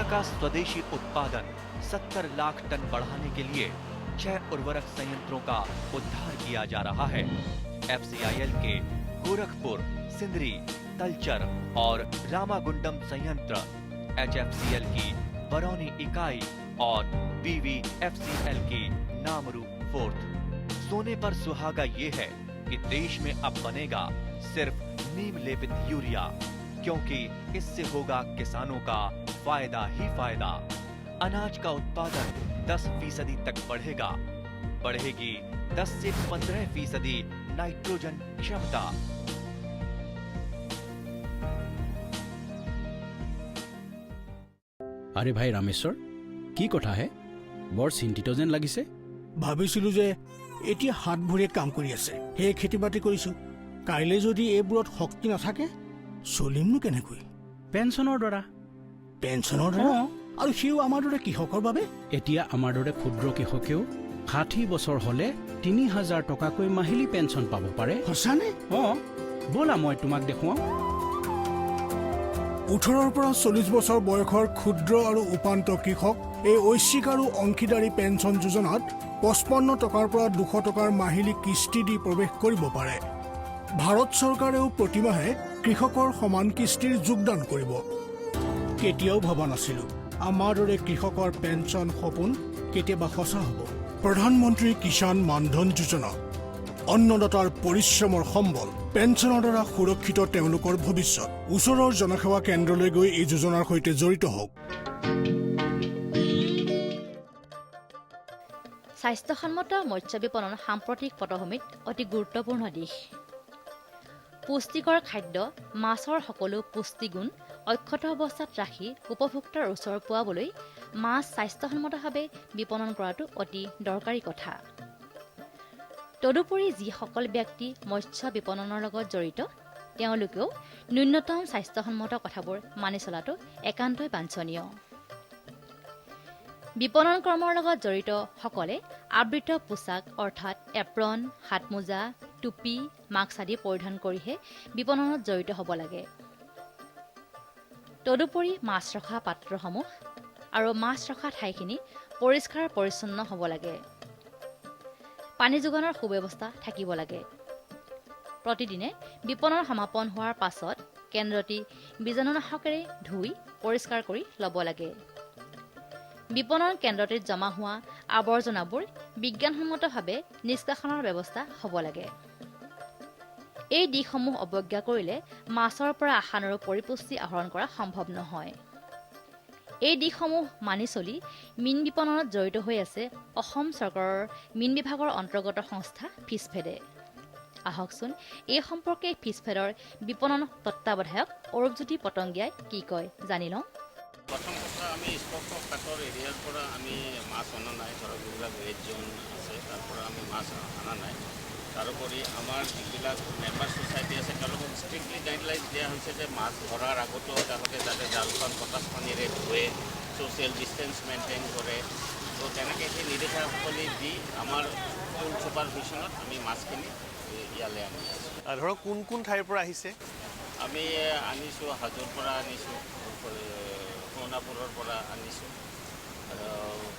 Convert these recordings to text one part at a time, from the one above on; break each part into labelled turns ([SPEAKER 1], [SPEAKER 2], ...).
[SPEAKER 1] का स्वदेशी उत्पादन 70 लाख टन बढ़ाने के लिए 6 उर्वरक संयंत्रों का उद्धार किया जा रहा है। FCIL के गोरखपुर, सिंदरी, तलचर और रामागुंडम संयंत्र, HFCL की बरौनी इकाई और BVFCL की नामरू फोर्थ। सोने पर सुहागा ये है कि देश में अब बनेगा सिर्फ नीम लेपित यूरिया, क्योंकि इससे होगा किसानों का फायदा ही फायदा। अनाज का उत्पादन 10% तक बढ़ेगा। बढ़ेगी 10 से 15% नाइट्रोजन क्षमता।
[SPEAKER 2] আরে ভাই ৰামেশ্বৰ, কি কথা হে? বৰ চিন্তিত যেন লাগিছে।
[SPEAKER 3] ভাবিছিলো যে এতিয়া হাত ভৰিয়ে কাম কৰি আছে, সেই খেতি বাতি কৰিছো। কাইলৈ যদি এইবোৰত শক্তি নাথাকে চলিমনো কেনেকৈ?
[SPEAKER 2] পেঞ্চনৰ দ্বাৰা।
[SPEAKER 3] পেঞ্চনৰ দ্বাৰা? আৰু সিও আমাৰ দৰে কৃষকৰ বাবে?
[SPEAKER 2] এতিয়া আমাৰ দৰে ক্ষুদ্ৰ কৃষকেও 60 বছৰ হলে 3000 টকাকৈ মাহিলী পেঞ্চন পাব পাৰে।
[SPEAKER 3] সঁচানে?
[SPEAKER 2] ব'লা মই তোমাক দেখুৱাওঁ।
[SPEAKER 3] 18 পৰা 40 বছৰ বয়সৰ ক্ষুদ্ৰ আৰু উপান্ত কৃষক এই ঐচ্ছিক আৰু অংশীদাৰী পেঞ্চন যোজনাত 55 টকাৰ পৰা 200 টকাৰ মাহিলী কিস্তি দি প্ৰৱেশ কৰিব পাৰে। ভাৰত চৰকাৰেও প্ৰতিমাহে কৃষকৰ সমান কিস্তিৰ যোগদান কৰিব। কেতিয়াও ভবা নাছিলো আমাৰ দৰে কৃষকৰ পেঞ্চন সপোন কেতিয়াবা সঁচা হ'ব। প্ৰধানমন্ত্ৰী কিষাণ মানধন যোজনা, অন্নদাতাৰ পৰিশ্ৰমৰ সম্বল। পেঞ্চনৰ দ্বাৰা সুৰক্ষিত তেওঁলোকৰ ভৱিষ্যত। ওচৰৰ জনসেৱা কেন্দ্ৰলৈ গৈ এই যোজনাৰ সৈতে জড়িত হওক।
[SPEAKER 4] স্বাস্থ্যসন্মত মৎস্য বিপণন সাম্প্ৰতিক পটভূমিত অতি গুৰুত্বপূৰ্ণ দিশ। পুষ্টিকৰ খাদ্য, মাছৰ সকলো পুষ্টিগুণ অক্ষত অৱস্থাত ৰাখি উপভোক্তাৰ ওচৰ পোৱাবলৈ মাছ স্বাস্থ্যসন্মতভাৱে বিপণন কৰাটো অতি দৰকাৰী কথা। তদুপৰি যিসকল ব্যক্তি মৎস্য বিপণনৰ লগত জড়িত তেওঁলোকেও ন্যূনতম স্বাস্থ্যসন্মত কথাবোৰ মানি চলাটো একান্তই বাঞ্ছনীয়। বিপণন কৰ্মৰ লগত জড়িত সকলে আবৃত পোছাক অৰ্থাৎ এপ্ৰন, হাতমোজা, টুপি, মাস্ক আদি পৰিধান কৰিহে বিপণনত জড়িত হ'ব লাগে। তদুপৰি মাছ ৰখা পাত্ৰসমূহ আৰু মাছ ৰখা ঠাইখিনি পৰিষ্কাৰ পৰিচ্ছন্ন হ'ব লাগে। পানী যোগানৰ সুব্যৱস্থা থাকিব লাগে। প্ৰতিদিনে বিপণন সমাপন হোৱাৰ পাছত কেন্দ্ৰটি বীজাণুনাশকেৰে ধুই পৰিষ্কাৰ কৰি ল'ব লাগে। বিপণন কেন্দ্ৰটিত জমা হোৱা আৱৰ্জনাবোৰ বিজ্ঞানসন্মতভাৱে নিষ্কাশনৰ ব্যৱস্থা হ'ব লাগে। এই দিশসমূহ অৱজ্ঞা কৰিলে মাছৰ পৰা আশানুৰূপ পৰিপুষ্টি আহৰণ কৰা সম্ভৱ নহয়। এই দিশসমূহ মানি চলি মীন বিপণনত জড়িত হৈ আছে অসম চৰকাৰৰ মীন বিভাগৰ অন্তৰ্গত সংস্থা ফিছফেডে। আহকচোন এই সম্পৰ্কে ফিছফেডৰ বিপণন তত্ত্বাৱধায়ক অৰূপজ্যোতি পটংগীয়াই কি কয় জানি লওঁ।
[SPEAKER 5] প্ৰথম কথা, আমি স্পৰ্শ কাটৰ এৰিয়াৰ পৰা আমি মাছ অনা নাই। ধৰক যিবিলাক ৰেড জোন আছে তাৰ পৰা আমি মাছ অনা নাই। তাৰোপৰি আমাৰ যিবিলাক মেম্বাৰ ছ'চাইটি আছে তেওঁলোকক ষ্ট্ৰিক্টলি গাইডলাইনছ দিয়া হৈছে যে মাছ ধৰাৰ আগতো তেওঁলোকে যাতে জালখন পটাছ পানীৰে ধুৱে, ছ'চিয়েল ডিষ্টেঞ্চ মেইনটেইন কৰে। তো তেনেকৈ সেই নিৰ্দেশাৱলী দি আমাৰ ফুল ছুপাৰভিশ্যনত আমি মাছখিনি ইয়ালৈ আনি আছোঁ।
[SPEAKER 6] ধৰক কোন কোন ঠাইৰ পৰা আহিছে?
[SPEAKER 5] আমি আনিছোঁ হাজোৰ পৰা আনিছোঁ, সোণাপুৰৰ পৰা আনিছোঁ, আৰু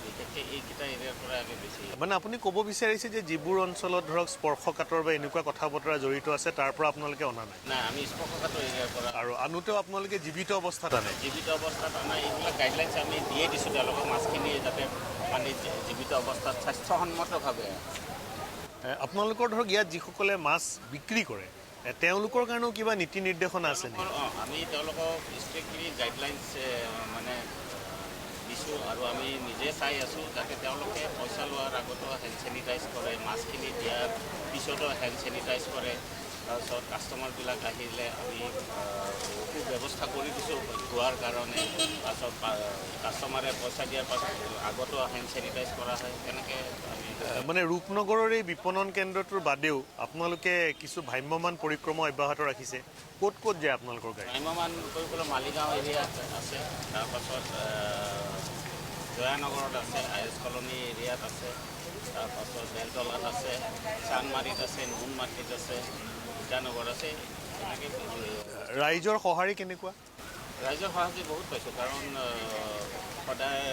[SPEAKER 5] বিশেষকৈ এইকেইটা এৰিয়াৰ পৰা আমি বেছি।
[SPEAKER 6] মানে আপুনি ক'ব বিচাৰিছে যে যিবোৰ অঞ্চলত ধৰক স্পৰ্শকাতৰ বা এনেকুৱা কথা বতৰা জড়িত আছে তাৰ পৰা আপোনালোকে অনা নাই?
[SPEAKER 5] নাই, আমি স্পৰ্শকাতৰ এৰিয়াৰ পৰা। আৰু
[SPEAKER 6] আনোতেও আপোনালোকে জীৱিত অৱস্থাত আনে?
[SPEAKER 5] জীৱিত অৱস্থাত আনা এইবিলাক গাইডলাইনছ আমি দিয়ে দিছোঁ তেওঁলোকক, মাছখিনি যাতে মানে জীৱিত অৱস্থাত স্বাস্থ্যসন্মতভাৱে।
[SPEAKER 6] আপোনালোকৰ ধৰক ইয়াত যিসকলে মাছ বিক্ৰী কৰে তেওঁলোকৰ কাৰণেও কিবা নীতি নিৰ্দেশনা আছে নেকি?
[SPEAKER 5] আমি তেওঁলোকক ষ্ট্ৰিক্টলি গাইডলাইনছ মানে দিছোঁ, আৰু আমি নিজে চাই আছোঁ যাতে তেওঁলোকে পইচা লোৱাৰ আগতো হেণ্ড চেনিটাইজ কৰে, মাছখিনি দিয়াৰ পিছতো হেণ্ড চেনিটাইজ কৰে। তাৰপিছত কাষ্টমাৰবিলাক আহিলে আমি ব্যৱস্থা কৰি দিছোঁ ধোৱাৰ কাৰণে। তাৰপিছত কাষ্টমাৰে পইচা দিয়াৰ পাছত আগতো হেণ্ড চেনিটাইজ কৰা হয়। তেনেকৈ আমি
[SPEAKER 6] মানে ৰূপনগৰৰ এই বিপণন কেন্দ্ৰটোৰ বাদেও আপোনালোকে কিছু ভ্ৰাম্যমান পৰিক্ৰমা অব্যাহত ৰাখিছে। ক'ত ক'ত যায় আপোনালোকৰ গাড়ী?
[SPEAKER 5] ভ্ৰাম্যমান কৰিবলৈ মালিগাঁও এৰিয়াত আছে, তাৰপাছত জয়ানগৰত আছে, আইএছ কলনী এৰিয়াত আছে, তাৰপাছত বেলতলাত আছে, চানমাৰিত আছে, নুনমাটিত আছে, ইটানগৰ আছে।
[SPEAKER 6] ৰাইজৰ সঁহাৰি কেনেকুৱা?
[SPEAKER 5] ৰাইজৰ সহায় বহুত পাইছোঁ, কাৰণ সদায়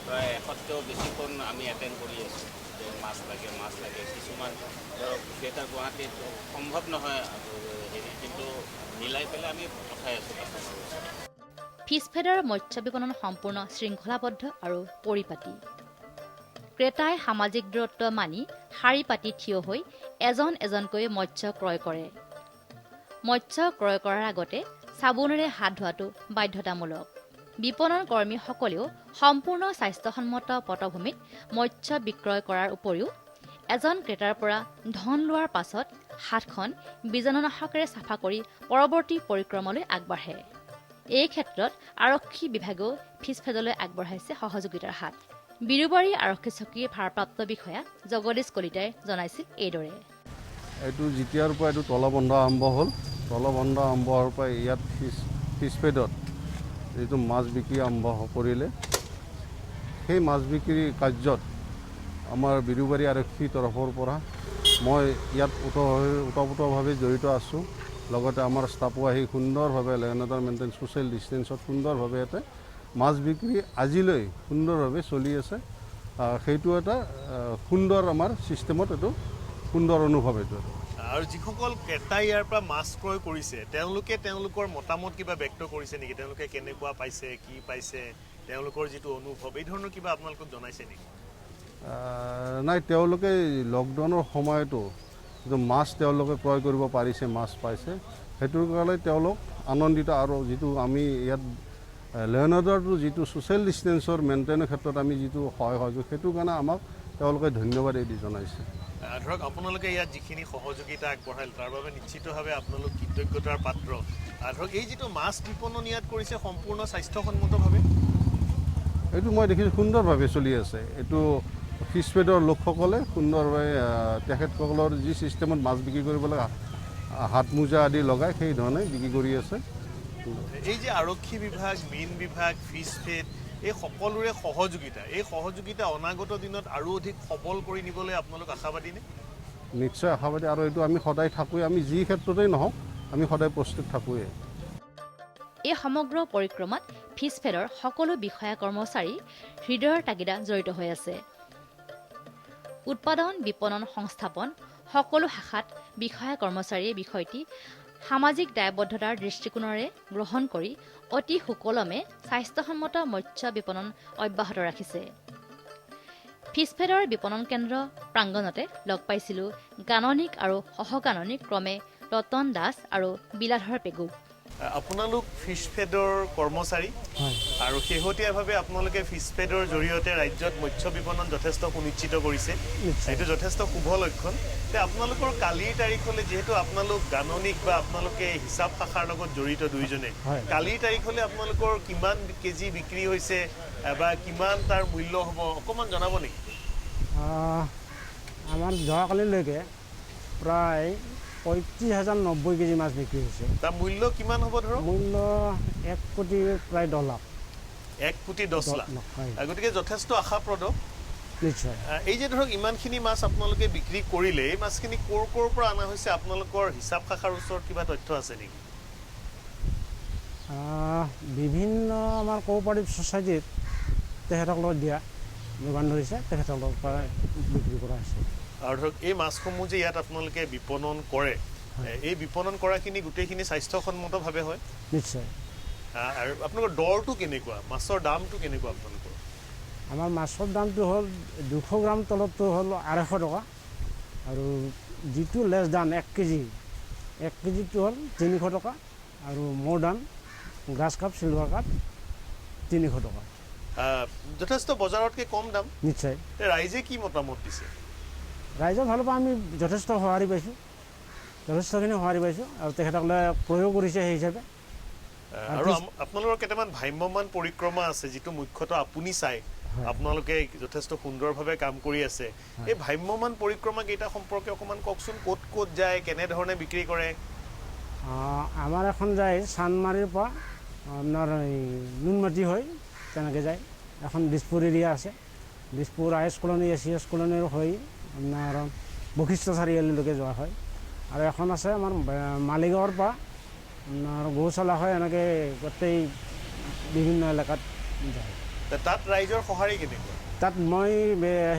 [SPEAKER 5] প্ৰায় 100তকৈও বেছিখন আমি এটেণ্ড কৰি আছোঁ যে মাছ লাগে। কিছুমান ধৰক থিয়েটাৰ গুৱাহাটীত সম্ভৱ নহয় হেৰি, কিন্তু মিলাই পেলাই আমি পঠাই আছোঁ কাষ্টমাৰৰ ওচৰত।
[SPEAKER 4] ফিছফেডৰ মৎস্য বিপণন সম্পূৰ্ণ শৃংখলাবদ্ধ আৰু পৰিপাটি। ক্ৰেতাই সামাজিক দূৰত্ব মানি শাৰী পাতি থিয় হৈ এজন এজনকৈ মৎস্য ক্ৰয় কৰে। মৎস্য ক্ৰয় কৰাৰ আগতে চাবোনেৰে হাত ধোৱাটো বাধ্যতামূলক। বিপণন কৰ্মীসকলেও সম্পূৰ্ণ স্বাস্থ্যসন্মত পটভূমিত মৎস্য বিক্ৰয় কৰাৰ উপৰিও এজন ক্ৰেতাৰ পৰা ধন লোৱাৰ পাছত হাতখন বীজাণুনাশকেৰে চাফা কৰি পৰৱৰ্তী পৰিক্ৰমালৈ আগবাঢ়ে। এই ক্ষেত্ৰত আৰক্ষী বিভাগেও ফিছফেডলৈ আগবঢ়াইছে সহযোগিতাৰ হাত। বিৰুবাৰী আৰক্ষী চকীৰ ভাৰপ্ৰাপ্ত বিষয়া জগদীশ কলিতাই জনাইছিল এইদৰে।
[SPEAKER 7] এইটো যেতিয়াৰ পৰা এইটো তলবন্ধ আৰম্ভ হ'ল, তলবন্ধ আৰম্ভ হোৱাৰ পৰা ইয়াত ফিছফেডত যিটো মাছ বিক্ৰী আৰম্ভ কৰিলে, সেই মাছ বিক্ৰী কাৰ্যত আমাৰ বিৰুবাৰী আৰক্ষীৰ তৰফৰ পৰা মই ইয়াত ওতঃপ্ৰোতভাৱে জড়িত আছোঁ। লগতে আমাৰ ষ্টাফো আহি সুন্দৰভাৱে লেনদাৰ মেইনটেইন ছ'চিয়েল ডিষ্টেঞ্চত সুন্দৰভাৱে ইয়াতে মাছ বিক্ৰী আজিলৈ সুন্দৰভাৱে চলি আছে। সেইটো এটা সুন্দৰ আমাৰ ছিষ্টেমত এইটো সুন্দৰ অনুভৱ এইটো।
[SPEAKER 6] আৰু যিসকল ক্ৰেতাই ইয়াৰ পৰা মাছ ক্ৰয় কৰিছে তেওঁলোকে তেওঁলোকৰ মতামত কিবা ব্যক্ত কৰিছে নেকি? তেওঁলোকে কেনেকুৱা পাইছে, কি পাইছে, তেওঁলোকৰ যিটো অনুভৱ, এই ধৰণৰ কিবা আপোনালোকক জনাইছে নেকি?
[SPEAKER 7] নাই, তেওঁলোকে লকডাউনৰ সময়তো যিটো মাছ তেওঁলোকে ক্ৰয় কৰিব পাৰিছে, মাছ পাইছে, সেইটোৰ কাৰণে তেওঁলোক আনন্দিত। আৰু যিটো আমি ইয়াত লেনদাৰটো যিটো ছ'চিয়েল ডিষ্টেঞ্চৰ মেইনটেইনৰ ক্ষেত্ৰত আমি যিটো সহায় কৰিছোঁ, সেইটোৰ কাৰণে আমাক তেওঁলোকে ধন্যবাদ জনাইছে।
[SPEAKER 6] ধৰক আপোনালোকে ইয়াত যিখিনি সহযোগিতা আগবঢ়ালে তাৰ বাবে নিশ্চিতভাৱে আপোনালোক কৃতজ্ঞতাৰ পাত্ৰ। ধৰক এই যিটো মাছ বিপণন ইয়াত কৰিছে সম্পূৰ্ণ স্বাস্থ্যসন্মতভাৱে,
[SPEAKER 7] এইটো মই দেখিছোঁ সুন্দৰভাৱে চলি আছে। এইটো ফিছফেডৰ লোকসকলে সুন্দৰভাৱে তেখেতসকলৰ যি ছিষ্টেমত মাছ বিক্ৰী কৰিব লাগে, হাত মোজা আদি লগাই সেই ধৰণে বিক্ৰী কৰি আছে।
[SPEAKER 6] এই যে আৰক্ষী বিভাগ, মীন বিভাগ, ফিছফেড, এই সকলোৰে সহযোগিতা, এই সহযোগিতা অনাগত দিনত আৰু অধিক সবল কৰি নিবলৈ আপোনালোক আশাবাদীনে?
[SPEAKER 7] নিশ্চয় আশাবাদী, আৰু এইটো আমি সদায় থাকোঁৱে। আমি যি ক্ষেত্ৰতেই নহওক আমি সদায় প্ৰস্তুত থাকোঁৱে।
[SPEAKER 4] এই সমগ্ৰ পৰিক্ৰমাত ফিছফেডৰ সকলো বিষয়া কৰ্মচাৰী হৃদয়ৰ তাগিদা জড়িত হৈ আছে। উৎপাদন, বিপণন, সংস্থাপন সকলো শাখাত বিষয়া কৰ্মচাৰীয়ে বিষয়টি সামাজিক দায়বদ্ধতাৰ দৃষ্টিকোণেৰে গ্ৰহণ কৰি অতি সুকলমে স্বাস্থ্যসন্মত মৎস্য বিপণন অব্যাহত ৰাখিছে। ফিছফেডৰ বিপণন কেন্দ্ৰ প্ৰাংগণতে লগ পাইছিলোঁ গাণনিক আৰু সহগাণনিক ক্ৰমে ৰতন দাস আৰু বিলাধৰ পেগু।
[SPEAKER 6] আপোনালোক ফিছফেডৰ কৰ্মচাৰী আৰু শেহতীয়াভাৱে আপোনালোকে ফিছফেডৰ জৰিয়তে ৰাজ্যত মৎস্য বিপণন যথেষ্ট সুনিশ্চিত কৰিছে, এইটো যথেষ্ট শুভ লক্ষণ। আপোনালোকৰ কালিৰ তাৰিখলৈ, যিহেতু আপোনালোক গাণনিক বা আপোনালোকে হিচাপ শাখাৰ লগত জড়িত দুয়োজনে, কালিৰ তাৰিখলৈ আপোনালোকৰ কিমান কেজি বিক্ৰী হৈছে বা কিমান তাৰ মূল্য হ'ব অকণমান জনাব নেকি?
[SPEAKER 8] আমাৰ যোৱাকালিলৈকে প্ৰায় 35,090 কেজি মাছ বিক্ৰী হৈছে।
[SPEAKER 6] তাৰ মূল্য কিমান হ'ব? ধৰক
[SPEAKER 8] মূল্য 1 কোটি প্ৰায় 10 লাখ।
[SPEAKER 6] 1 কোটি 10 লাখ, গতিকে যথেষ্ট আশাপ্ৰদ।
[SPEAKER 8] নিশ্চয়।
[SPEAKER 6] এই যে ধৰক ইমানখিনি মাছ আপোনালোকে বিক্ৰী কৰিলে, এই মাছখিনি ক'ৰ পৰা অনা হৈছে? আপোনালোকৰ হিচাপ শাখাৰ ওচৰত কিবা তথ্য আছে নেকি?
[SPEAKER 8] বিভিন্ন আমাৰ কোঅপাৰেটিভ ছ'চাইটিত তেখেতসকলক দিয়া যোগান ধৰিছে, তেখেতসকলৰ পৰা বিক্ৰী কৰা হৈছে।
[SPEAKER 6] আৰু ধৰক এই মাছসমূহ যে ইয়াত আপোনালোকে বিপণন কৰে, এই বিপণন কৰাখিনি গোটেইখিনি স্বাস্থ্যসন্মতভাৱে হয়?
[SPEAKER 8] নিশ্চয়।
[SPEAKER 6] আৰু আপোনালোকৰ দৰটো কেনেকুৱা, মাছৰ দামটো কেনেকুৱা আপোনালোকৰ?
[SPEAKER 8] আমাৰ মাছৰ দামটো হ'ল 200 গ্ৰাম তলতটো হ'ল 250 টকা, আৰু যিটো লেছ দান 1 কেজিটো হ'ল 300 টকা, আৰু মোৰ দাম গ্ৰাছ কাপ, চিলভাৰ কাপ 300 টকা।
[SPEAKER 6] যথেষ্ট বজাৰতকৈ কম দাম।
[SPEAKER 8] নিশ্চয়।
[SPEAKER 6] ৰাইজে কি মতামত দিছে?
[SPEAKER 8] ৰাইজৰ ফালৰ পৰা আমি যথেষ্ট সঁহাৰি পাইছোঁ, যথেষ্টখিনি সঁহাৰি পাইছোঁ, আৰু তেখেতসকলে ক্ৰয়ো কৰিছে সেই হিচাপে।
[SPEAKER 6] আৰু আপোনালোকৰ কেইটামান ভ্ৰাম্যমান পৰিক্ৰমা আছে যিটো মুখ্যতঃ আপুনি চাই, আপোনালোকে যথেষ্ট সুন্দৰভাৱে কাম কৰি আছে। এই ভ্ৰাম্যমান পৰিক্ৰমা কেইটা সম্পৰ্কে অকণমান কওকচোন। ক'ত ক'ত যায়, কেনেধৰণে বিক্ৰী কৰে?
[SPEAKER 8] আমাৰ এখন যায় চানমাৰীৰ পৰা আপোনাৰ নুনমাটি হৈ তেনেকৈ যায়। এখন দিছপুৰ এৰিয়া আছে, দিছপুৰ আই এছ কলনী, এছ কলনীৰ হৈ আপোনাৰ বশিষ্ঠ চাৰিআলিলৈকে যোৱা হয়। আৰু এখন আছে আমাৰ মালিগাঁৱৰ পৰা আৰু গৌশালা হয়, এনেকৈ গোটেই বিভিন্ন এলেকাত যায়।
[SPEAKER 6] তাত ৰাইজৰ সঁহাৰি কেনেকুৱা?
[SPEAKER 8] তাত মই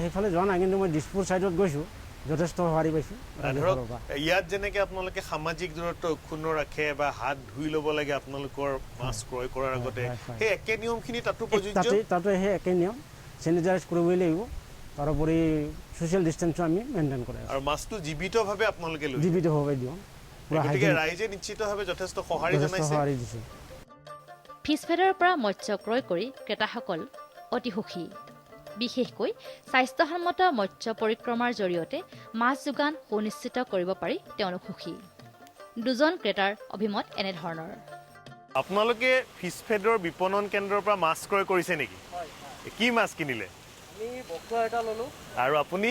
[SPEAKER 8] সেইফালে যোৱা নাই, কিন্তু মই দিছপুৰ ছাইডত গৈছোঁ, যথেষ্ট সঁহাৰি পাইছোঁ ৰাইজৰ
[SPEAKER 6] ধৰক
[SPEAKER 8] ফালৰ পৰা।
[SPEAKER 6] ইয়াত যেনেকৈ আপোনালোকে সামাজিক দূৰত্ব অক্ষুণ্ণ ৰাখে বা হাত ধুই ল'ব লাগে আপোনালোকৰ মাছ ক্ৰয় কৰাৰ আগতে, সেই একে নিয়মখিনি তাতো প্ৰযোজ্য?
[SPEAKER 8] তাতো সেই একে নিয়ম, চেনিটাইজ কৰিবই লাগিব। তাৰোপৰি ছ'চিয়েল ডিষ্টেঞ্চো আমি মেইনটেইন কৰি আছোঁ।
[SPEAKER 6] আৰু মাছটো জীৱিতভাৱে আপোনালোকে লৈ
[SPEAKER 8] জীৱিতভাৱে দিওঁ।
[SPEAKER 6] গতিকে ৰাইজে নিশ্চিতভাৱে যথেষ্ট সঁহাৰি জনাইছে।
[SPEAKER 8] সঁহাৰি দিছে।
[SPEAKER 4] ফিছফেডৰ পৰা মৎস্য ক্ৰয় কৰি ক্ৰেতাসকল অতি সুখী। বিশেষকৈ স্বাস্থ্যসন্মত মৎস্য পৰিক্ৰমাৰ জৰিয়তে মাছ যোগান সুনিশ্চিত কৰিব পাৰি তেওঁলোক সুখী। দুজন ক্ৰেতাৰ অভিমত এনেধৰণৰ।
[SPEAKER 6] আপোনালোকে ফিছফেডৰ বিপণন কেন্দ্ৰৰ পৰা মাছ ক্ৰয় কৰিছে নেকি? কি মাছ কিনিলে? আৰু আপুনি?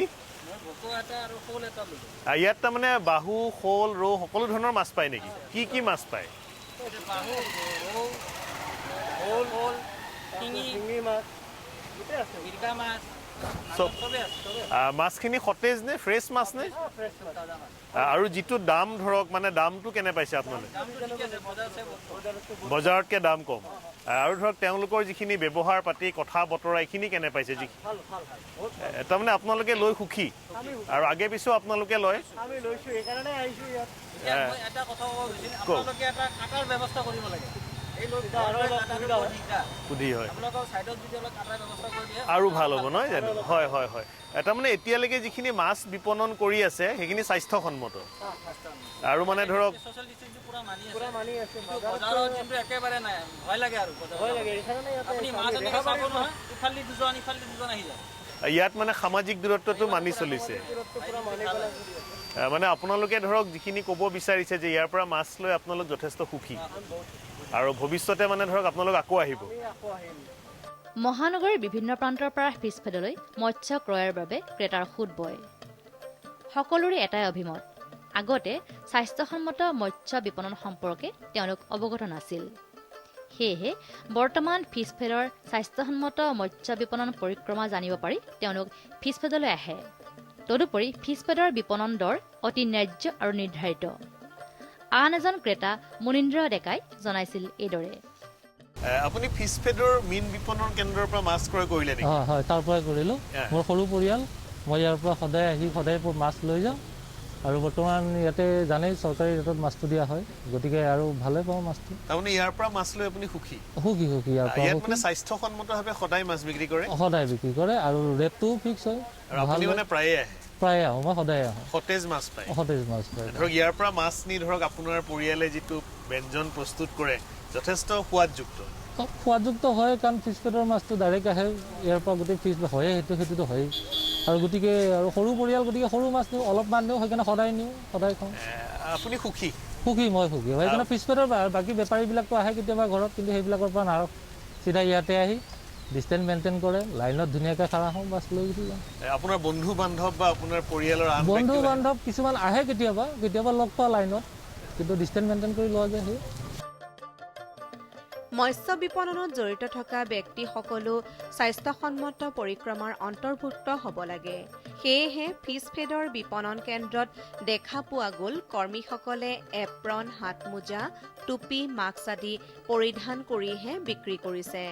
[SPEAKER 6] ইয়াত তাৰমানে বাহু, শ'ল, ৰৌ সকলো ধৰণৰ মাছ পায় নেকি? কি কি মাছ পায়? মাছখিনি সতেজ নে, ফ্ৰেছ মাছ নে? আৰু যিটো দাম ধৰক, মানে দামটো কেনে পাইছে আপোনালোকে? বজাৰতকৈ দাম কম। আৰু ধৰক তেওঁলোকৰ যিখিনি ব্যৱহাৰ পাতি, কথা বতৰা, এইখিনি কেনে পাইছে? তাৰমানে আপোনালোকে লৈ সুখী আৰু আগে পিছেও আপোনালোকে লয়? আৰু ভাল হ'ব নহয় জানো? হয় হয় হয়। তাৰমানে এতিয়ালৈকে যিখিনি মাছ বিপণন কৰি আছে সেইখিনি স্বাস্থ্যসন্মত আৰু মানে ধৰক ইয়াত মানে সামাজিক দূৰত্বটো মানি চলিছে। মানে আপোনালোকে ধৰক যিখিনি ক'ব বিচাৰিছে যে ইয়াৰ পৰা মাছ লৈ আপোনালোক যথেষ্ট সুখী আৰু ভৱিষ্যতে মানে ধৰক আপোনালোক আকৌ আহিব।
[SPEAKER 4] মহানগৰীৰ বিভিন্ন প্ৰান্তৰ পৰা ফিছফেডলৈ মৎস্য ক্ৰয়ৰ বাবে ক্ৰেতাৰ সোঁত বয়। সকলোৰে এটাই অভিমত, আগতে স্বাস্থ্যসন্মত মৎস্য বিপণন সম্পৰ্কে তেওঁলোক অৱগত নাছিল। সেয়েহে বৰ্তমান ফিছফেডৰ স্বাস্থ্যসন্মত মৎস্য বিপণন পৰিক্ৰমা জানিব পাৰি তেওঁলোক ফিছফেডলৈ আহে। তদুপৰি ফিছফেডৰ বিপণন দৰ অতি ন্যায্য আৰু নিৰ্ধাৰিত। আন এজন ক্ৰেতা মুনীন্দ্ৰ ডেকাই জনাইছিল এইদৰে।
[SPEAKER 6] আপুনি ফিছফেডৰ মীন বিপণন কেন্দ্ৰৰ পৰা মাছ ক্ৰয় কৰিলে নেকি?
[SPEAKER 9] হয়, তাৰ পৰাই কৰিলোঁ। মোৰ সৰু পৰিয়াল, মই ইয়াৰ পৰা সদায় আহি সদায় মাছ লৈ যাওঁ আৰু বৰ্তমান ইয়াতে জানেই চৰকাৰী ৰেটত মাছটো দিয়া হয়, গতিকে আৰু ভালে পাওঁ মাছটো।
[SPEAKER 6] তাৰমানে ইয়াৰ পৰা মাছ লৈ আপুনি সুখী?
[SPEAKER 9] সুখী ইয়াৰ পৰা।
[SPEAKER 6] ইয়াত মানে স্বাস্থ্যসন্মতভাৱে সদায় মাছ বিক্ৰী কৰে?
[SPEAKER 9] সদায় বিক্ৰী কৰে আৰু ৰেটটোও ফিক্স হয়।
[SPEAKER 6] আৰু আপুনি মানে প্ৰায়ে আহে?
[SPEAKER 9] প্ৰায়ে আহোঁ, মই সদায় আহোঁ।
[SPEAKER 6] সতেজ মাছ পায়?
[SPEAKER 9] সতেজ মাছ পায়।
[SPEAKER 6] ধৰক ইয়াৰ পৰা মাছ নি ধৰক আপোনাৰ পৰিয়ালে যিটো ব্যঞ্জন প্ৰস্তুত কৰে যথেষ্ট সোৱাদযুক্ত।
[SPEAKER 9] সোৱাদযুক্ত হয়, কাৰণ ফিছফেডৰ মাছটো ডাইৰেক্ট আহে ইয়াৰ পৰা, গোটেই ফিছ হয়ে, সেইটোতো হয়েই। আৰু গতিকে আৰু সৰু পৰিয়াল, গতিকে সৰু মাছ নিওঁ, অলপমান নিওঁ, সেইকাৰণে সদায় নিওঁ, সদায় খাওঁ।
[SPEAKER 6] আপুনি সুখী?
[SPEAKER 9] মই সুখী। সেইকাৰণে ফিছফেডৰ বাকী বেপাৰীবিলাকতো আহে কেতিয়াবা ঘৰত, কিন্তু সেইবিলাকৰ পৰা নাৰক, চিধা ইয়াতে আহি ডিষ্টেঞ্চ মেইনটেইন কৰে, লাইনত ধুনীয়াকৈ খাৰা হওঁ, মাছ লৈ গুচি যাওঁ।
[SPEAKER 6] আপোনাৰ বন্ধু বান্ধৱ বা আপোনাৰ পৰিয়ালৰ
[SPEAKER 9] বন্ধু বান্ধৱ কিছুমান আহে কেতিয়াবা লগ পোৱা লাইনত, কিন্তু ডিষ্টেঞ্চ মেইনটেইন কৰি লোৱা যায়। সেই
[SPEAKER 10] মৎস্য বিপণনত জড়িত থকা ব্যক্তিসকলো স্বাস্থ্যসন্মত পৰিক্ৰমাৰ অন্তৰ্ভুক্ত হ'ব লাগে। সেয়েহে ফিছফেডৰ বিপণন কেন্দ্ৰত দেখা পোৱা গ'ল কৰ্মীসকলে এপ্ৰন, হাতমোজা, টুপি, মাস্ক আদি পৰিধান কৰিহে বিক্ৰী কৰিছে।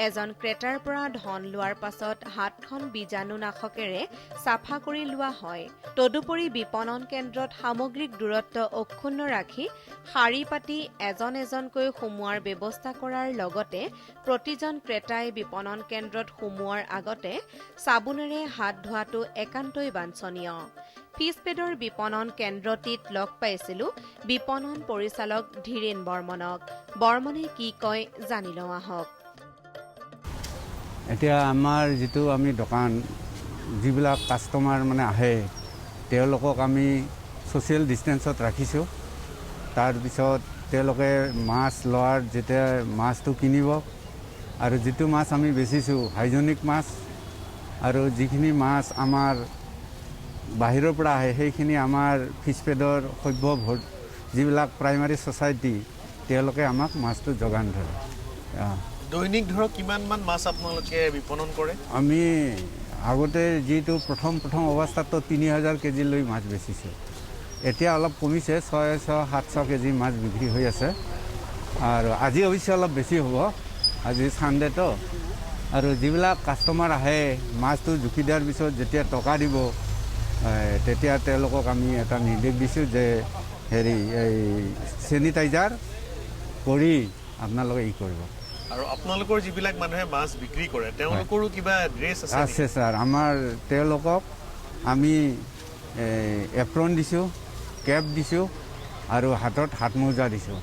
[SPEAKER 10] এজন ক্ৰেতাৰ পৰা ধন লোৱাৰ পাছত হাতখন বীজাণুনাশকেৰে চাফা কৰি লোৱা হয়। তদুপৰি বিপণন কেন্দ্ৰত সামগ্ৰিক দূৰত্ব অক্ষুণ্ণ ৰাখি শাৰী পাতি এজন এজনকৈ সোমোৱাৰ ব্যৱস্থা কৰাৰ লগতে প্ৰতিজন ক্ৰেতাই বিপণন কেন্দ্ৰত সোমোৱাৰ আগতে চাবোনেৰে হাত ধোৱাটো একান্তই বাঞ্ছনীয়। ফিছফেডৰ বিপণন কেন্দ্ৰটিত লগ পাইছিলোঁ বিপণন পৰিচালক ধীৰেন বৰ্মনক। বৰ্মনে কি কয় জানি লওঁ আহক।
[SPEAKER 11] এতিয়া আমাৰ যিটো আমি দোকান, যিবিলাক কাষ্টমাৰ মানে আহে, তেওঁলোকক আমি ছ'চিয়েল ডিষ্টেঞ্চত ৰাখিছোঁ। তাৰপিছত তেওঁলোকে মাছ লোৱাৰ যেতিয়া মাছটো কিনিব, আৰু যিটো মাছ আমি বেচিছোঁ হাইজেনিক মাছ, আৰু যিখিনি মাছ আমাৰ বাহিৰৰ পৰা আহে সেইখিনি আমাৰ ফিছফেডৰ সভ্য যিবিলাক প্ৰাইমাৰী ছ'চাইটি, তেওঁলোকে আমাক মাছটো যোগান ধৰে।
[SPEAKER 6] দৈনিক ধৰক কিমানমান মাছ আপোনালোকে বিপণন কৰে?
[SPEAKER 11] আমি আগতে যিটো প্ৰথম অৱস্থাতো 3000 কেজিলৈ মাছ বেচিছোঁ। এতিয়া অলপ কমিছে 600-700 কেজি মাছ বিক্ৰী হৈ আছে আৰু আজি অৱশ্যে অলপ বেছি হ'ব আজি ছানডেটো আৰু যিবিলাক কাষ্টমাৰ আহে মাছটো জুখি দিয়াৰ পিছত যেতিয়া টকা দিব তেতিয়া তেওঁলোকক আমি এটা নিৰ্দেশ দিছোঁ যে হেৰি এই চেনিটাইজাৰ কৰি আপোনালোকে কৰিব
[SPEAKER 6] আৰু আপোনালোকৰ যিবিলাক মানুহে মাছ বিক্ৰী কৰে তেওঁলোকৰো কিবা ড্ৰেছ আছে
[SPEAKER 11] আছে ছাৰ আমাৰ তেওঁলোকক আমি এপ্ৰন দিছোঁ কেপ দিছোঁ আৰু হাতত হাত মোজা দিছোঁ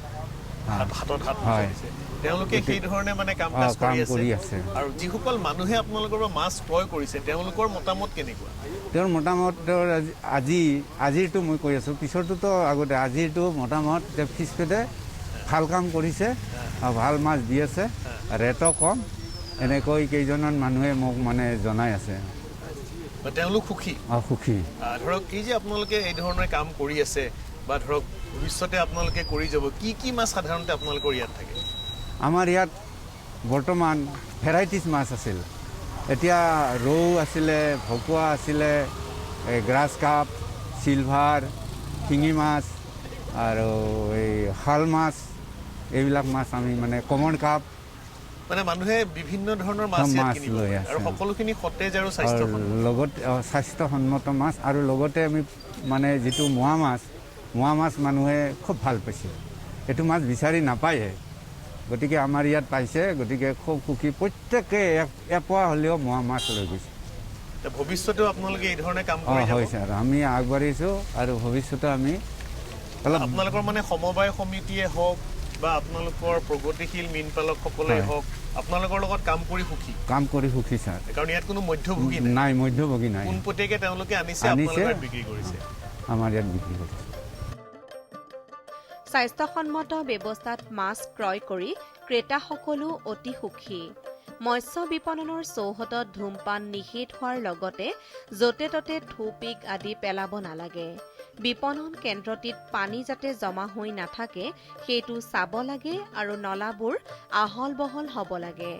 [SPEAKER 11] হয়
[SPEAKER 6] তেওঁলোকে সেই ধৰণে মানে কাম কৰি আছে আৰু যিসকল মানুহে আপোনালোকৰ পৰা মাছ ক্ৰয় কৰিছে তেওঁলোকৰ মতামত কেনেকুৱা
[SPEAKER 11] তেওঁৰ মতামত আজিৰটো মই কৈ আছোঁ পিছৰটোতো আগতে আজিৰটো মতামত যে ফিছফেডে ভাল কাম কৰিছে ভাল মাছ দি আছে ৰেটো কম এনেকৈ কেইজনমান মানুহে মোক মানে জনাই আছে
[SPEAKER 6] তেওঁলোক সুখী
[SPEAKER 11] সুখী
[SPEAKER 6] ধৰক এই যে আপোনালোকে এই ধৰণৰ কাম কৰি আছে বা ধৰক ভৱিষ্যতে আপোনালোকে কৰি যাব কি মাছ সাধাৰণতে আপোনালোকৰ ইয়াত থাকে
[SPEAKER 11] আমাৰ ইয়াত বৰ্তমান ভেৰাইটিজ মাছ আছিল এতিয়া ৰৌ আছিলে ভকুৱা আছিলে গ্ৰাছ কাপ চিলভাৰ শিঙি মাছ আৰু এই শাল মাছ এইবিলাক মাছ আমি মানে কমন কাপ
[SPEAKER 6] মানে মানুহে বিভিন্ন ধৰণৰ মাছ
[SPEAKER 11] লৈ আছে
[SPEAKER 6] আৰু সকলোখিনি সতেজ আৰু
[SPEAKER 11] স্বাস্থ্যসন্মত মাছ আৰু লগতে আমি মানে যিটো মোৱা মাছ মানুহে খুব ভাল পাইছে এইটো মাছ বিচাৰি নাপায়ে গতিকে আমাৰ ইয়াত পাইছে গতিকে খুব সুখী প্ৰত্যেকে এপোৱা হ'লেও মোৱা মাছ লৈ গৈছে
[SPEAKER 6] ভৱিষ্যতেও আপোনালোকে এই ধৰণে কাম কৰি
[SPEAKER 11] হয় ছাৰ আমি আগবাঢ়িছোঁ আৰু ভৱিষ্যতে আমি
[SPEAKER 6] আপোনালোকৰ মানে সমবায় সমিতিয়ে হওক বা আপোনালোকৰ প্ৰগতিশীল মীন পালকসকলেই হওক আপোনালোকৰ লগত কাম কৰি সুখী
[SPEAKER 11] ছাৰ
[SPEAKER 6] কাৰণ ইয়াত কোনো মধ্যভোগী
[SPEAKER 11] নাই
[SPEAKER 6] পোনপটীয়াকৈ তেওঁলোকে আনিছে আপোনালোকে বিক্ৰী কৰিছে
[SPEAKER 11] আমাৰ ইয়াত বিক্ৰী কৰিছে
[SPEAKER 10] স্বাস্থ্যসন্মত ব্যৱস্থাত মাছ ক্ৰয় কৰি ক্ৰেতাসকলো অতি সুখী মৎস্য বিপণনৰ চৌহদত ধূমপান নিষেধ হোৱাৰ লগতে য'তে ত'তে থু-পিক আদি পেলাব নালাগে বিপণন কেন্দ্ৰটিত পানী যাতে জমা হৈ নাথাকে সেইটো চাব লাগে আৰু নলাবোৰ আহল বহল হ'ব লাগে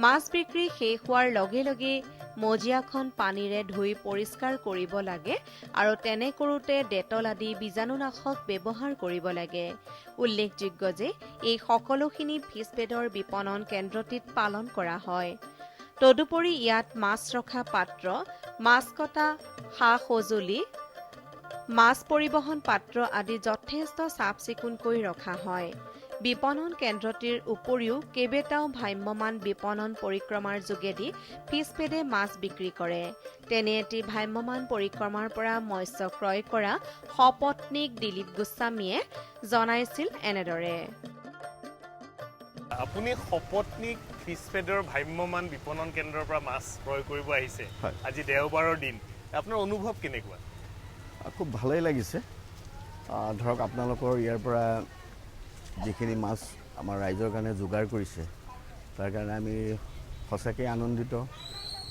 [SPEAKER 10] মাছ বিক্ৰী শেষ হোৱাৰ লগে লগে মজিয়াখন পানীৰে ধুই পৰিষ্কাৰ কৰিব লাগে আৰু তেনে কৰোঁতে ডেটল আদি বীজাণুনাশক ব্যৱহাৰ কৰিব লাগে উল্লেখযোগ্য যে এই সকলোখিনি ফিছফেডৰ বিপণন কেন্দ্ৰটিত পালন কৰা হয় তদুপৰি ইয়াত মাছ ৰখা পাত্ৰ মাছ কটা সা-সঁজুলি মাছ পৰিবহণ পাত্ৰ আদি যথেষ্ট চাফ-চিকুণকৈ ৰখা হয় বিপণন কেন্দ্ৰটিৰ উপৰিও কেইবাটাও ভ্ৰাম্যমাণ বিপণন পৰিক্ৰমাৰ যোগেদি ফিছফেডে মাছ বিক্ৰী কৰে তেনে এটি ভ্ৰাম্যমাণ পৰিক্ৰমাৰ পৰা মৎস্য ক্ৰয় কৰা সপত্নীক দিলীপ গোস্বামীয়ে জনাইছিল এনেদৰে
[SPEAKER 6] আপুনি সপত্নীক ফিছফেডৰ ভ্ৰাম্যমাণ বিপণন কেন্দ্ৰৰ পৰা মাছ ক্ৰয় কৰিব আহিছে আজি দেওবাৰৰ দিন আপোনাৰ অনুভৱ কেনেকুৱা
[SPEAKER 12] খুব ভালেই লাগিছে ধৰক আপোনালোকৰ ইয়াৰ পৰা যিখিনি মাছ আমাৰ ৰাইজৰ কাৰণে যোগাৰ কৰিছে তাৰ কাৰণে আমি সঁচাকৈ আনন্দিত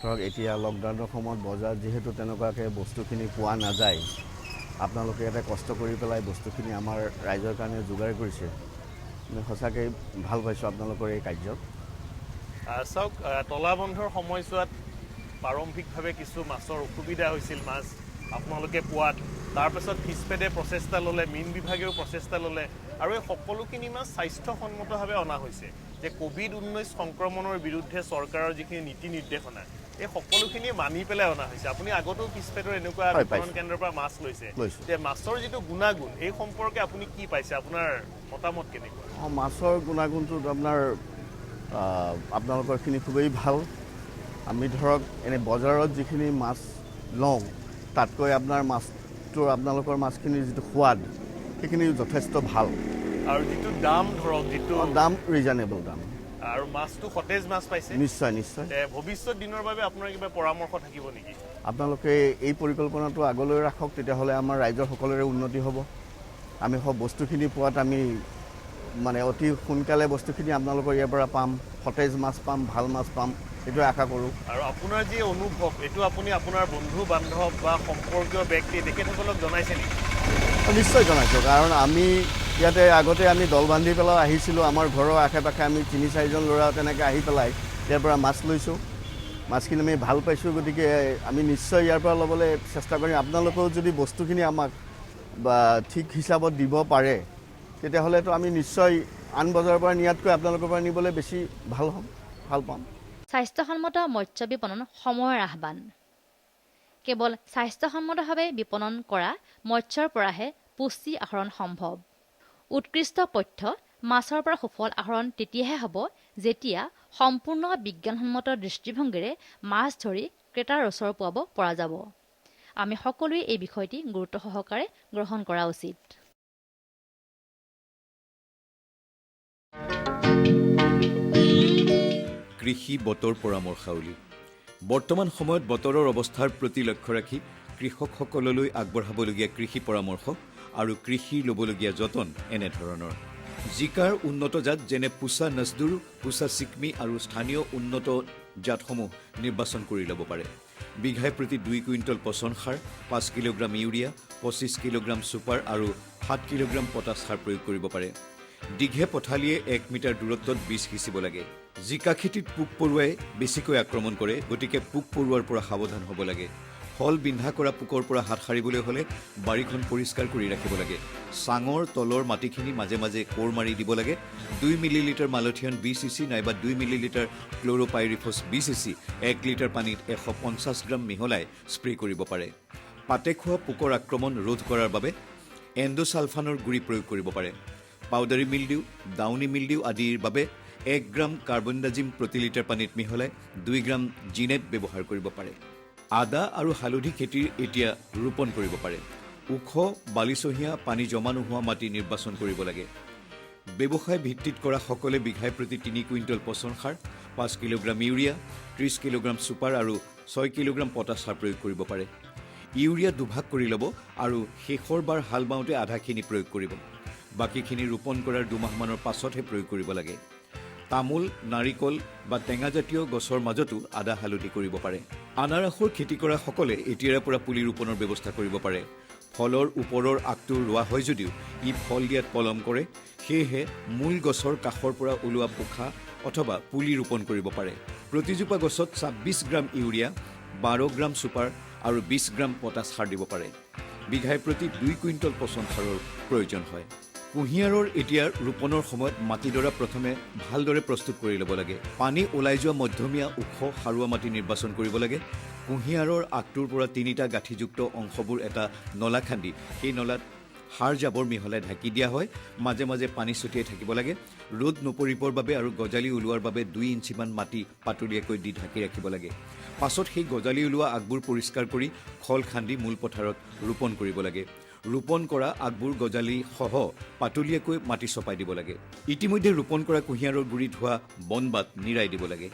[SPEAKER 12] ধৰক এতিয়া লকডাউনৰ সময়ত বজাৰত যিহেতু তেনেকুৱাকৈ বস্তুখিনি পোৱা নাযায় আপোনালোকে ইয়াতে কষ্ট কৰি পেলাই বস্তুখিনি আমাৰ ৰাইজৰ কাৰণে যোগাৰ কৰিছে আমি সঁচাকৈ ভাল পাইছোঁ আপোনালোকৰ এই কাৰ্যক
[SPEAKER 6] চাওক তলা বন্ধৰ সময়ছোৱাত প্ৰাৰম্ভিকভাৱে কিছু মাছৰ অসুবিধা হৈছিল মাছ আপোনালোকে পোৱাত তাৰপাছত ফিছফেডে প্ৰচেষ্টা ল'লে মীন বিভাগেও প্ৰচেষ্টা ল'লে আৰু এই সকলোখিনি মাছ স্বাস্থ্যসন্মতভাৱে অনা হৈছে যে কোভিড-19 সংক্ৰমণৰ বিৰুদ্ধে চৰকাৰৰ যিখিনি নীতি নিৰ্দেশনা এই সকলোখিনি মানি পেলাই অনা হৈছে আপুনি আগতেও ফিছফেডৰ এনেকুৱা বিপণন কেন্দ্ৰৰ পৰা মাছ লৈছে যে মাছৰ যিটো গুণাগুণ এই সম্পৰ্কে আপুনি কি পাইছে আপোনাৰ মতামত কেনেকুৱা
[SPEAKER 12] মাছৰ গুণাগুণটো আপোনালোকৰখিনি খুবেই ভাল আমি ধৰক এনে বজাৰত যিখিনি মাছ লওঁ তাতকৈ আপোনালোকৰ মাছখিনিৰ যিটো সোৱাদ সেইখিনি যথেষ্ট ভাল
[SPEAKER 6] আৰু যিটো দাম ধৰক
[SPEAKER 12] দাম ৰিজনেবল দাম
[SPEAKER 6] আৰু মাছটো সতেজ মাছ পাইছে
[SPEAKER 12] নিশ্চয়
[SPEAKER 6] ভৱিষ্যত দিনৰ বাবে আপোনাৰ কিবা পৰামৰ্শ থাকিব নেকি
[SPEAKER 12] আপোনালোকে এই পৰিকল্পনাটো আগলৈ ৰাখক তেতিয়াহ'লে আমাৰ ৰাইজৰ সকলোৰে উন্নতি হ'ব আমি বস্তুখিনি পোৱাত আমি মানে অতি সোনকালে বস্তুখিনি আপোনালোকৰ ইয়াৰ পৰা পাম সতেজ মাছ পাম ভাল মাছ পাম এইটো আশা কৰোঁ
[SPEAKER 6] আৰু আপোনাৰ যি অনুভৱ এইটো আপুনি আপোনাৰ বন্ধু বান্ধৱ বা সম্পৰ্কীয় ব্যক্তি তেখেতসকলক জনাইছে নেকি
[SPEAKER 12] নিশ্চয় জনাইছোঁ কাৰণ আমি ইয়াতে আগতে আমি দল বান্ধি পেলাই আহিছিলোঁ আমাৰ ঘৰৰ আশে পাশে আমি 3-4জন ল'ৰা তেনেকৈ আহি পেলাই ইয়াৰ পৰা মাছ লৈছোঁ মাছখিনি আমি ভাল পাইছোঁ গতিকে আমি নিশ্চয় ইয়াৰ পৰা ল'বলৈ চেষ্টা কৰিম আপোনালোকেও যদি বস্তুখিনি আমাক বা ঠিক হিচাপত দিব পাৰে তেতিয়াহ'লেতো আমি নিশ্চয় আন বজাৰৰ পৰা নিয়াতকৈ আপোনালোকৰ পৰা নিবলৈ বেছি ভাল পাম।
[SPEAKER 4] স্বাস্থ্যসন্মত মৎস্য বিপণন সময়ৰ আহ্বান। কেৱল স্বাস্থ্যসন্মতভাৱে বিপণন কৰা মৎস্যৰ পৰাহে পুষ্টি আহৰণ সম্ভৱ। উৎকৃষ্ট পথ্য মাছৰ পৰা সুফল আহৰণ তেতিয়াহে হ'ব যেতিয়া সম্পূৰ্ণ বিজ্ঞানসন্মত দৃষ্টিভংগীৰে মাছ ধৰি ক্ৰেতাৰ ওচৰ পোৱাব পৰা যাব। আমি সকলোৱে এই বিষয়টি গুৰুত্ব সহকাৰে গ্ৰহণ কৰা উচিত।
[SPEAKER 13] কৃষি বতৰ পৰামৰ্শাৱলী। বৰ্তমান সময়ত বতৰৰ অৱস্থাৰ প্ৰতি লক্ষ্য ৰাখি কৃষকসকললৈ আগবঢ়াবলগীয়া কৃষি পৰামৰ্শ আৰু কৃষিৰ ল'বলগীয়া যতন এনেধৰণৰ। জিকাৰ উন্নত জাত যেনে পুছা নজদুৰ, পুছা চিকমি আৰু স্থানীয় উন্নত জাতসমূহ নিৰ্বাচন কৰি ল'ব পাৰে। বিঘাই প্ৰতি 2 কুইণ্টল পচন সাৰ, 5 কিলোগ্ৰাম ইউৰিয়া, 25 কিলোগ্ৰাম ছুপাৰ আৰু 7 কিলোগ্ৰাম পটাছ সাৰ প্ৰয়োগ কৰিব পাৰে। দীঘে পথালিয়ে 1 মিটাৰ দূৰত্বত বীজ সিঁচিব লাগে। জিকা খেতিত পোক পৰুৱাই বেছিকৈ আক্ৰমণ কৰে, গতিকে পোক পৰুৱাৰ পৰা সাৱধান হ'ব লাগে। ফল বিন্ধা কৰা পোকৰ পৰা হাত সাৰিবলৈ হ'লে বাৰীখন পৰিষ্কাৰ কৰি ৰাখিব লাগে। চাঙৰ তলৰ মাটিখিনি মাজে মাজে কোৰ মাৰি দিব লাগে। 2 মিলিলিটাৰ মালথিয়ন 20 cc নাইবা 2 মিলিলিটাৰ ক্ল'ৰ'পাইৰিফছ 20 cc 1 লিটাৰ পানীত 150 গ্ৰাম মিহলাই স্প্ৰে কৰিব পাৰে। পাতে খোৱা পোকৰ আক্ৰমণ ৰোধ কৰাৰ বাবে এণ্ডোছালফানৰ গুড়ি প্ৰয়োগ কৰিব পাৰে। পাউডাৰী মিলডিউ, ডাউনি মিলডিউ আদিৰ বাবে 1 গ্ৰাম কাৰ্বনডাজিম প্ৰতি লিটাৰ পানীত মিহলাই 2 গ্ৰাম জিনেট ব্যৱহাৰ কৰিব পাৰে। আদা আৰু হালধি খেতিৰ এতিয়া ৰোপণ কৰিব পাৰে। ওখ বালিচহীয়া পানী জমা নোহোৱা মাটি নিৰ্বাচন কৰিব লাগে। ব্যৱসায় ভিত্তিত কৰা সকলে বিঘাই প্ৰতি 3 কুইণ্টল পচন সাৰ, 5 কিলোগ্ৰাম ইউৰিয়া, 30 কিলোগ্ৰাম ছুপাৰ আৰু 6 কিলোগ্ৰাম পটাছ সাৰ প্ৰয়োগ কৰিব পাৰে। ইউৰিয়া দুভাগ কৰি ল'ব আৰু শেষৰ বাৰ হাল বাওঁতে আধাখিনি প্ৰয়োগ কৰিব। বাকীখিনি ৰোপণ কৰাৰ 2 মাহমানৰ পাছতহে প্ৰয়োগ কৰিব লাগে। তামোল, নাৰিকল বা টেঙাজাতীয় গছৰ মাজতো আদা হালধি কৰিব পাৰে। আনাৰসৰ খেতি কৰা সকলে এতিয়াৰে পৰা পুলি ৰোপণৰ ব্যৱস্থা কৰিব পাৰে। ফলৰ ওপৰৰ আগটো ৰোৱা হয় যদিও ই ফল দিয়াত পলম কৰে, সেয়েহে মূল গছৰ কাষৰ পৰা ওলোৱা পোখা অথবা পুলি ৰোপণ কৰিব পাৰে। প্ৰতিজোপা গছত 26 গ্ৰাম ইউৰিয়া, 12 গ্ৰাম ছুপাৰ আৰু 20 গ্ৰাম পটাছ সাৰ দিব পাৰে। বিঘাই প্ৰতি 2 কুইণ্টল পচন সাৰৰ প্ৰয়োজন হয়। কুঁহিয়াৰৰ এতিয়া ৰোপণৰ সময়ত মাটিডৰা প্ৰথমে ভালদৰে প্ৰস্তুত কৰি ল'ব লাগে। পানী ওলাই যোৱা মধ্যমীয়া ওখ সাৰুৱা মাটি নিৰ্বাচন কৰিব লাগে। কুঁহিয়াৰৰ আগটোৰ পৰা 3টা গাঁঠিযুক্ত অংশবোৰ এটা নলা খান্দি সেই নলাত সাৰ জাবৰ মিহলাই ঢাকি দিয়া হয়। মাজে মাজে পানী ছটিয়াই থাকিব লাগে। ৰ'দ নপৰিবৰ বাবে আৰু গজালি ওলোৱাৰ বাবে 2 ইঞ্চিমান মাটি পাতলীয়াকৈ দি ঢাকি ৰাখিব লাগে। পাছত সেই গজালি ওলোৱা আগবোৰ পৰিষ্কাৰ কৰি খল খান্দি মূল পথাৰত ৰোপণ কৰিব লাগে। ৰোপণ কৰা আগবোৰ গজালি সহ পাতলীয়াকৈ মাটি চপাই দিব লাগে। ইতিমধ্যে ৰোপণ কৰা কুঁহিয়াৰৰ গুৰিত হোৱা বনবাত নিৰাই দিব লাগে।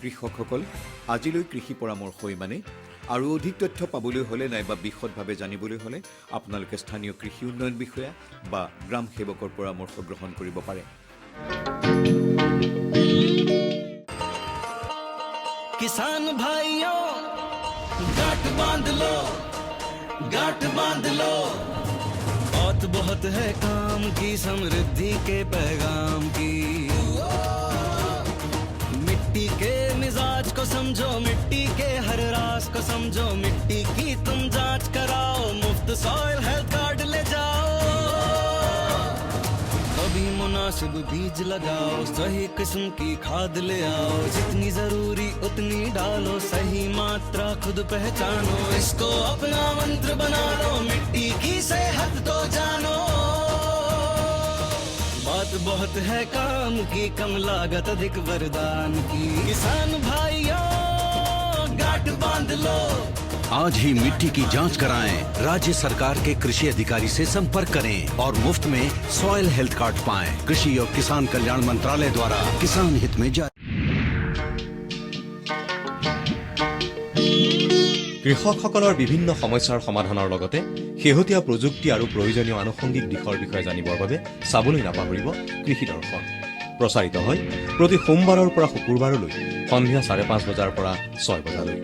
[SPEAKER 13] কৃষকসকল, আজিলৈ কৃষি পৰামৰ্শ ইমানেই। আৰু অধিক তথ্য পাবলৈ হ'লে নাইবা বিশদভাৱে জানিবলৈ হ'লে আপোনালোকে স্থানীয় কৃষি উন্নয়ন বিষয়া বা গ্ৰাম সেৱকৰ পৰামৰ্শ গ্ৰহণ কৰিব পাৰে।
[SPEAKER 14] किसान भाइयों गांठ बांध लो, गांठ बांध लो, बहुत बहुत है काम की, समृद्धि के पैगाम की। मिट्टी के मिजाज को समझो, मिट्टी के हर राज को समझो, मिट्टी की तुम जांच कराओ, मुफ्त सॉइल हेल्थ कार्ड ले जाओ। कभी मुनासिब बीज लगाओ, सही किस्म की खाद ले आओ, जितनी जरूरी उतनी डालो, सही मात्रा खुद पहचानो, इसको अपना मंत्र बना लो, मिट्टी की सेहत को जानो। बात बहुत है काम की, कम लागत अधिक वरदान की, किसान भाइयों गांठ बांध लो।
[SPEAKER 15] आज ही मिट्टी की जांच कराएं। राज्य सरकार के कृषि अधिकारी से संपर्क करें और मुफ्त में सॉइल हेल्थ कार्ड पाएं। कृषि और किसान कल्याण मंत्रालय द्वारा किसान हित में जारी।
[SPEAKER 16] কৃষকসকলৰ বিভিন্ন সমস্যাৰ সমাধানৰ লগতে শেহতীয়া প্ৰযুক্তি আৰু প্ৰয়োজনীয় আনুষংগিক দিশৰ বিষয়ে জানিবৰ বাবে চাবলৈ নাপাহৰিব কৃষি দৰ্শন। প্ৰচাৰিত হয় প্ৰতি সোমবাৰৰ পৰা শুকুৰবাৰলৈ সন্ধিয়া 5:30 বজাৰ পৰা 6 বজালৈ।